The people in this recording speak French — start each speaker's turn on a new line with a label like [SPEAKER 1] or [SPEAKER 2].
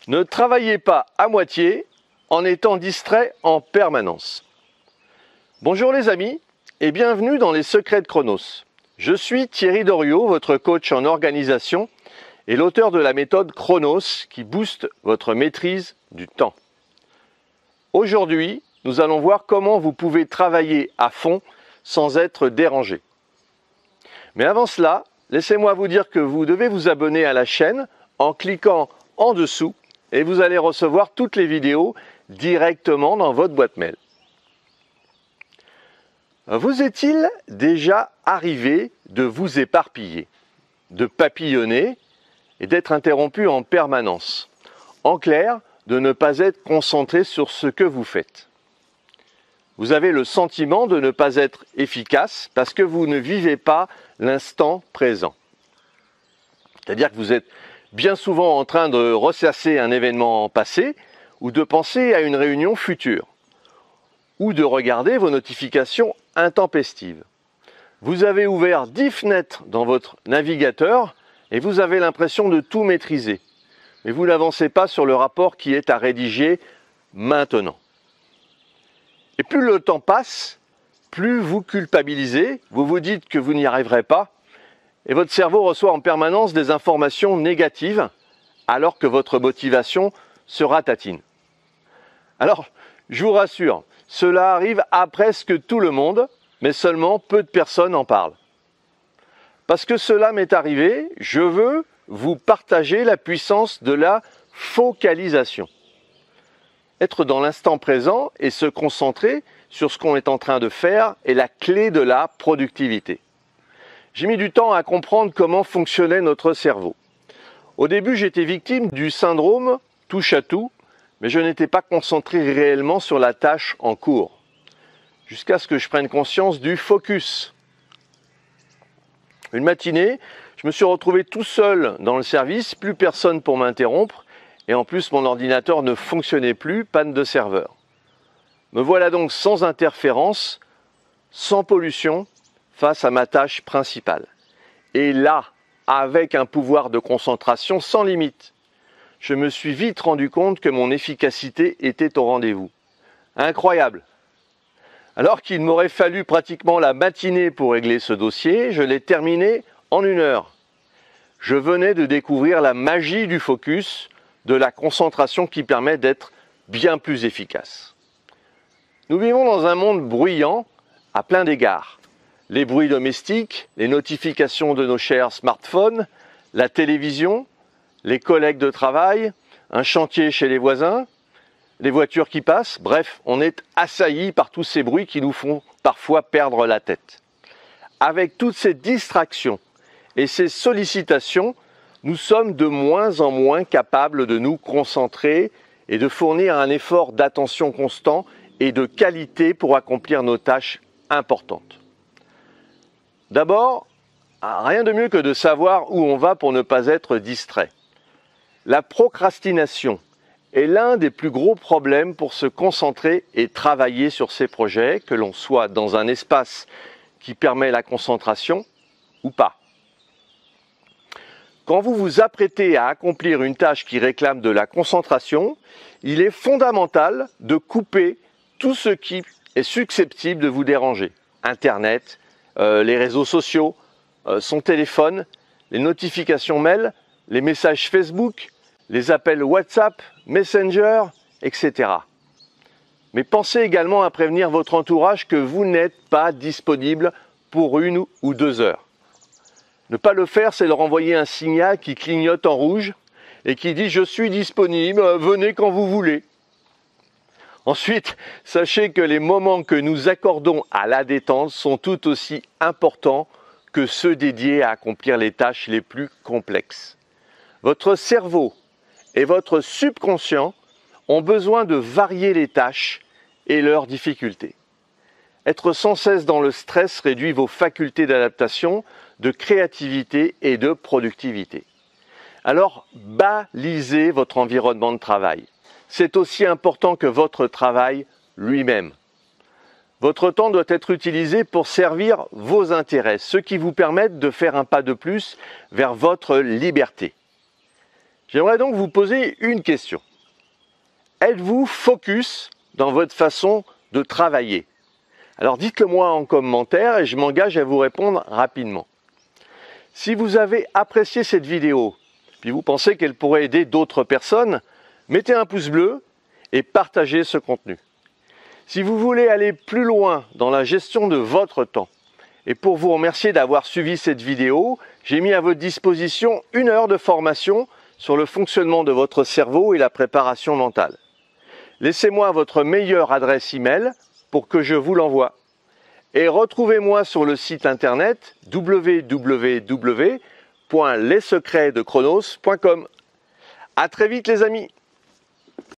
[SPEAKER 1] Ne travaillez pas à moitié en étant distrait en permanence. Bonjour les amis et bienvenue dans les secrets de Chronos. Je suis Thierry Doriot, votre coach en organisation et l'auteur de la méthode Chronos qui booste votre maîtrise du temps. Aujourd'hui, nous allons voir comment vous pouvez travailler à fond sans être dérangé. Mais avant cela, laissez-moi vous dire que vous devez vous abonner à la chaîne en cliquant en dessous et vous allez recevoir toutes les vidéos directement dans votre boîte mail. Vous est-il déjà arrivé de vous éparpiller, de papillonner et d'être interrompu en permanence? En clair, de ne pas être concentré sur ce que vous faites. Vous avez le sentiment de ne pas être efficace parce que vous ne vivez pas l'instant présent. C'est-à-dire que vous êtes bien souvent en train de ressasser un événement passé ou de penser à une réunion future ou de regarder vos notifications intempestives. Vous avez ouvert 10 fenêtres dans votre navigateur et vous avez l'impression de tout maîtriser. Mais vous n'avancez pas sur le rapport qui est à rédiger maintenant. Et plus le temps passe, plus vous culpabilisez, vous vous dites que vous n'y arriverez pas, et votre cerveau reçoit en permanence des informations négatives, alors que votre motivation se ratatine. Alors, je vous rassure, cela arrive à presque tout le monde, mais seulement peu de personnes en parlent. Parce que cela m'est arrivé, je veux vous partager la puissance de la focalisation. Être dans l'instant présent et se concentrer sur ce qu'on est en train de faire est la clé de la productivité. J'ai mis du temps à comprendre comment fonctionnait notre cerveau. Au début, j'étais victime du syndrome touche-à-tout, mais je n'étais pas concentré réellement sur la tâche en cours. Jusqu'à ce que je prenne conscience du focus. Une matinée, je me suis retrouvé tout seul dans le service, plus personne pour m'interrompre, et en plus mon ordinateur ne fonctionnait plus, panne de serveur. Me voilà donc sans interférence, sans pollution, face à ma tâche principale. Et là, avec un pouvoir de concentration sans limite, je me suis vite rendu compte que mon efficacité était au rendez-vous. Incroyable! Alors qu'il m'aurait fallu pratiquement la matinée pour régler ce dossier, je l'ai terminé en 1 heure. Je venais de découvrir la magie du focus, de la concentration qui permet d'être bien plus efficace. Nous vivons dans un monde bruyant à plein d'égards. Les bruits domestiques, les notifications de nos chers smartphones, la télévision, les collègues de travail, un chantier chez les voisins, les voitures qui passent, bref, on est assailli par tous ces bruits qui nous font parfois perdre la tête. Avec toutes ces distractions et ces sollicitations, nous sommes de moins en moins capables de nous concentrer et de fournir un effort d'attention constant et de qualité pour accomplir nos tâches importantes. D'abord, rien de mieux que de savoir où on va pour ne pas être distrait. La procrastination est l'un des plus gros problèmes pour se concentrer et travailler sur ses projets, que l'on soit dans un espace qui permet la concentration ou pas. Quand vous vous apprêtez à accomplir une tâche qui réclame de la concentration, il est fondamental de couper tout ce qui est susceptible de vous déranger. Internet, les réseaux sociaux, son téléphone, les notifications mail, les messages Facebook, les appels WhatsApp, Messenger, etc. Mais pensez également à prévenir votre entourage que vous n'êtes pas disponible pour 1 ou 2 heures. Ne pas le faire, c'est leur envoyer un signal qui clignote en rouge et qui dit « Je suis disponible, venez quand vous voulez ». Ensuite, sachez que les moments que nous accordons à la détente sont tout aussi importants que ceux dédiés à accomplir les tâches les plus complexes. Votre cerveau et votre subconscient ont besoin de varier les tâches et leurs difficultés. Être sans cesse dans le stress réduit vos facultés d'adaptation, de créativité et de productivité. Alors, balisez votre environnement de travail. C'est aussi important que votre travail lui-même. Votre temps doit être utilisé pour servir vos intérêts, ceux qui vous permettent de faire un pas de plus vers votre liberté. J'aimerais donc vous poser une question. Êtes-vous focus dans votre façon de travailler? Alors dites-le moi en commentaire et je m'engage à vous répondre rapidement. Si vous avez apprécié cette vidéo, puis vous pensez qu'elle pourrait aider d'autres personnes, mettez un pouce bleu et partagez ce contenu. Si vous voulez aller plus loin dans la gestion de votre temps, et pour vous remercier d'avoir suivi cette vidéo, j'ai mis à votre disposition 1 heure de formation sur le fonctionnement de votre cerveau et la préparation mentale. Laissez-moi votre meilleure adresse email pour que je vous l'envoie. Et retrouvez-moi sur le site internet www.lessecretsdechronos.com. À très vite les amis!